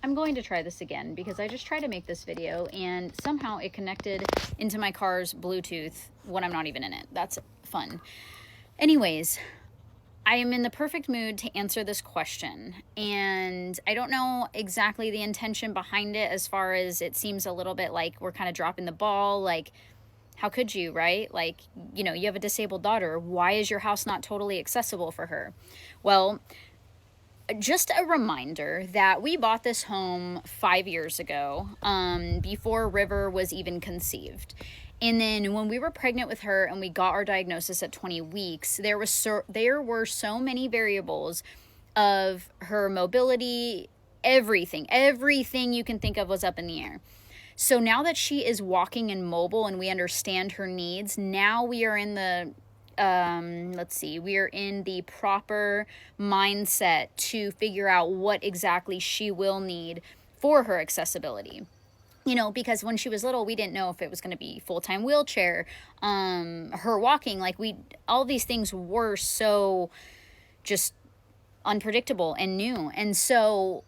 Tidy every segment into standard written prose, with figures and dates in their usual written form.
I'm going to try this again because I just tried to make this video and somehow it connected into my car's Bluetooth when I'm not even in it. That's fun. Anyways, I am in the perfect mood to answer this question, and I don't know exactly the intention behind it, as far as it seems a little bit like we're kind of dropping the ball. Like, how could you, right? Like, you know, you have a disabled daughter. Why is your house not totally accessible for her? Well, just a reminder that we bought this home 5 years ago, before River was even conceived. And then when we were pregnant with her and we got our diagnosis at 20 weeks, there were so many variables of her mobility, everything you can think of was up in the air. So now that she is walking and mobile and we understand her needs, now we are in the we are in the proper mindset to figure out what exactly she will need for her accessibility. You know, because when she was little, we didn't know if it was going to be full-time wheelchair, her walking, like all these things were so just unpredictable and new. And so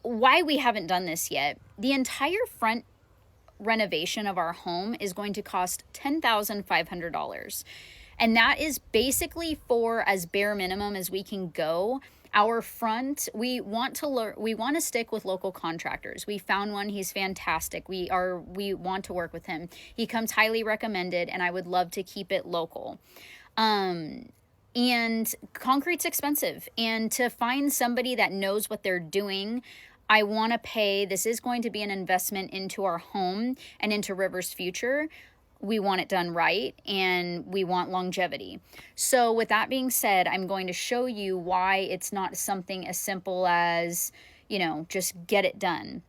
why we haven't done this yet, the entire front renovation of our home is going to cost $10,500. And that is basically for as bare minimum as we can go. Our front, we want to stick with local contractors. We found one, he's fantastic. We want to work with him. He comes highly recommended, and I would love to keep it local. And concrete's expensive, and to find somebody that knows what they're doing, I want to pay. This is going to be an investment into our home and into River's future. We want it done right, and we want longevity. So with that being said, I'm going to show you why it's not something as simple as, you know, just get it done.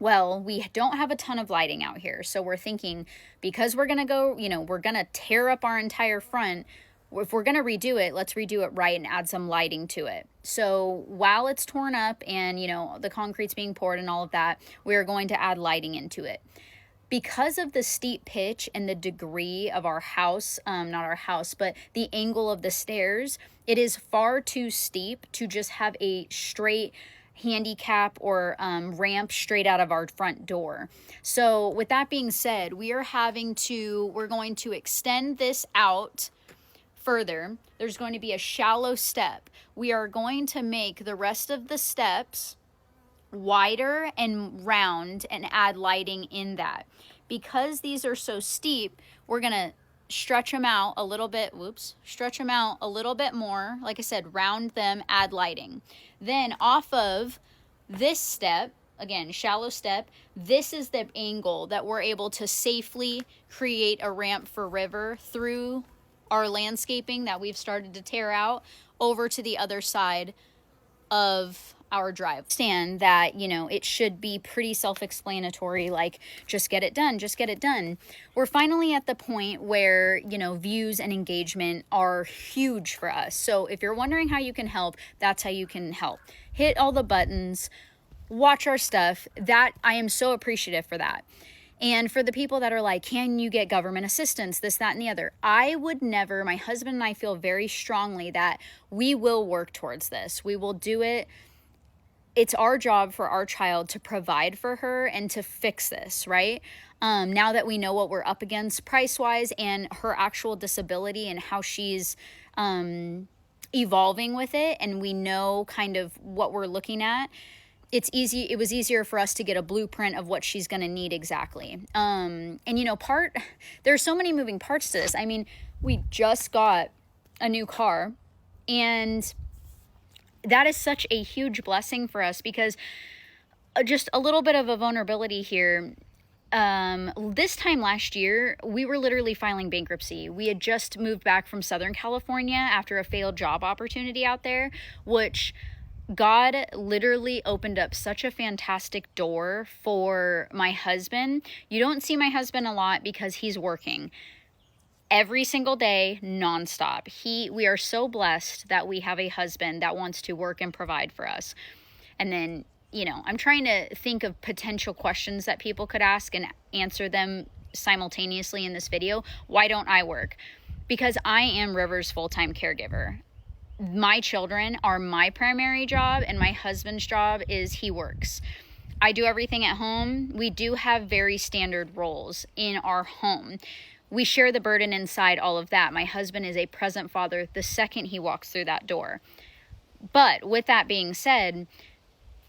Well, we don't have a ton of lighting out here. So we're thinking, because we're going to go, you know, we're going to tear up our entire front. If we're going to redo it, let's redo it right and add some lighting to it. So while it's torn up and, you know, the concrete's being poured and all of that, we are going to add lighting into it. Because of the steep pitch and the degree of our house, not our house, but the angle of the stairs, it is far too steep to just have a straight handicap or ramp straight out of our front door. So with that being said, we're going to extend this out further. There's going to be a shallow step. We are going to make the rest of the steps wider and round and add lighting in that. Because these are so steep, we're gonna stretch them out a little bit. Stretch them out a little bit more. Like I said, round them, add lighting. Then off of this step, again, shallow step, this is the angle that we're able to safely create a ramp for River through our landscaping that we've started to tear out over to the other side of our drive. Understand that, you know, it should be pretty self-explanatory, like just get it done, just get it done. We're finally at the point where, you know, views and engagement are huge for us. So if you're wondering how you can help, that's how you can help. Hit all the buttons, watch our stuff. That I am so appreciative for that. And for the people that are like, can you get government assistance, this, that, and the other? I would never, my husband and I feel very strongly that we will work towards this. We will do it. It's our job for our child to provide for her and to fix this, right? Now that we know what we're up against price-wise and her actual disability and how she's evolving with it, and we know kind of what we're looking at, it was easier for us to get a blueprint of what she's going to need exactly. And you know, there's so many moving parts to this. I mean, we just got a new car, and that is such a huge blessing for us, because just a little bit of a vulnerability here. This time last year, we were literally filing bankruptcy. We had just moved back from Southern California after a failed job opportunity out there, which God literally opened up such a fantastic door for my husband. You don't see my husband a lot because he's working every single day, nonstop. We are so blessed that we have a husband that wants to work and provide for us. And then, you know, I'm trying to think of potential questions that people could ask and answer them simultaneously in this video. Why don't I work? Because I am River's full-time caregiver. My children are my primary job, and my husband's job is he works. I do everything at home. We do have very standard roles in our home. We share the burden inside all of that. My husband is a present father the second he walks through that door. But with that being said,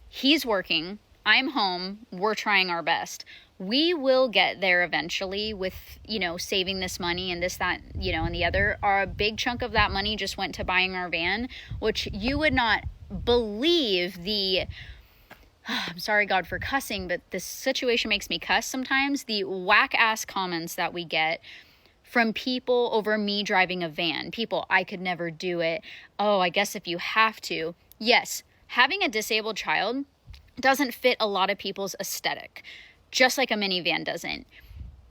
he's working, I'm home, we're trying our best. We will get there eventually with, saving this money and this, that, and the other. A big chunk of that money just went to buying our van, which you would not believe I'm sorry, God, for cussing, but this situation makes me cuss sometimes. The whack-ass comments that we get from people over me driving a van. People, I could never do it. Oh, I guess if you have to. Yes, having a disabled child doesn't fit a lot of people's aesthetic, just like a minivan doesn't.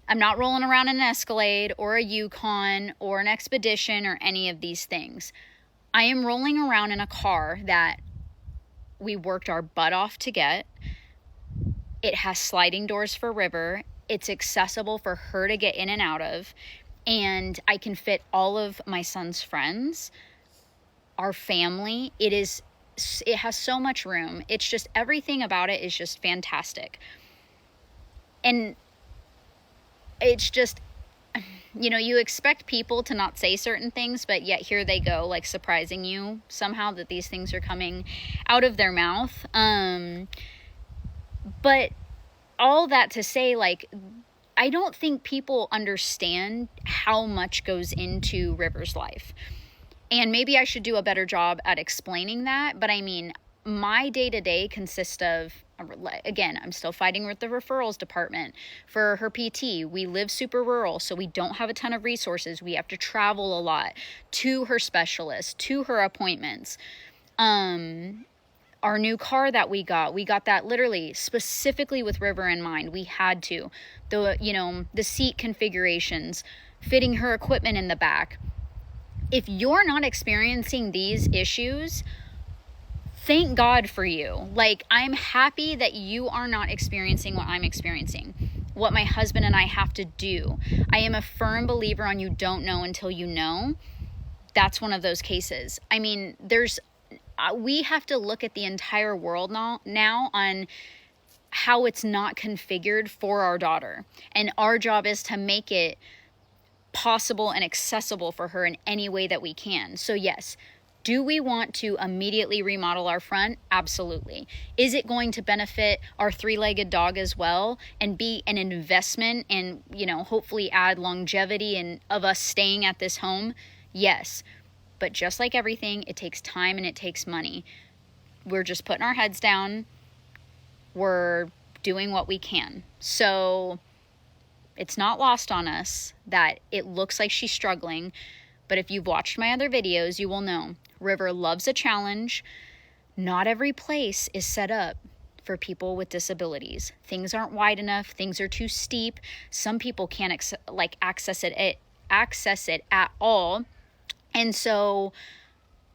I'm not rolling around in an Escalade or a Yukon or an Expedition or any of these things. I am rolling around in a car that we worked our butt off to get. It has sliding doors for River. It's accessible for her to get in and out of. And I can fit all of my son's friends, our family. It has so much room. It's just, everything about it is just fantastic. And it's just, you expect people to not say certain things, but yet here they go, like surprising you somehow that these things are coming out of their mouth. But all that to say, like, I don't think people understand how much goes into River's life. And maybe I should do a better job at explaining that. But I mean, my day-to-day consists of, again, I'm still fighting with the referrals department for her PT. We live super rural, so we don't have a ton of resources. We have to travel a lot to her specialist, to her appointments. Our new car that we got that literally specifically with River in mind. We had to. The seat configurations, fitting her equipment in the back. If you're not experiencing these issues, thank God for you. Like, I'm happy that you are not experiencing what I'm experiencing, what my husband and I have to do. I am a firm believer on you don't know until you know. That's one of those cases. I mean, we have to look at the entire world now on how it's not configured for our daughter. And our job is to make it possible and accessible for her in any way that we can. So yes, do we want to immediately remodel our front? Absolutely. Is it going to benefit our three-legged dog as well and be an investment and, hopefully add longevity and of us staying at this home? Yes. But just like everything, it takes time and it takes money. We're just putting our heads down. We're doing what we can. So it's not lost on us that it looks like she's struggling. But if you've watched my other videos, you will know River loves a challenge. Not every place is set up for people with disabilities. Things aren't wide enough. Things are too steep. Some people can't access it at all. And so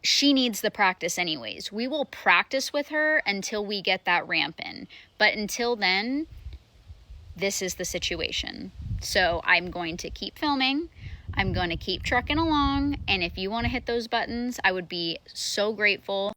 she needs the practice anyways. We will practice with her until we get that ramp in. But until then, this is the situation. So I'm going to keep filming. I'm going to keep trucking along. And if you want to hit those buttons, I would be so grateful.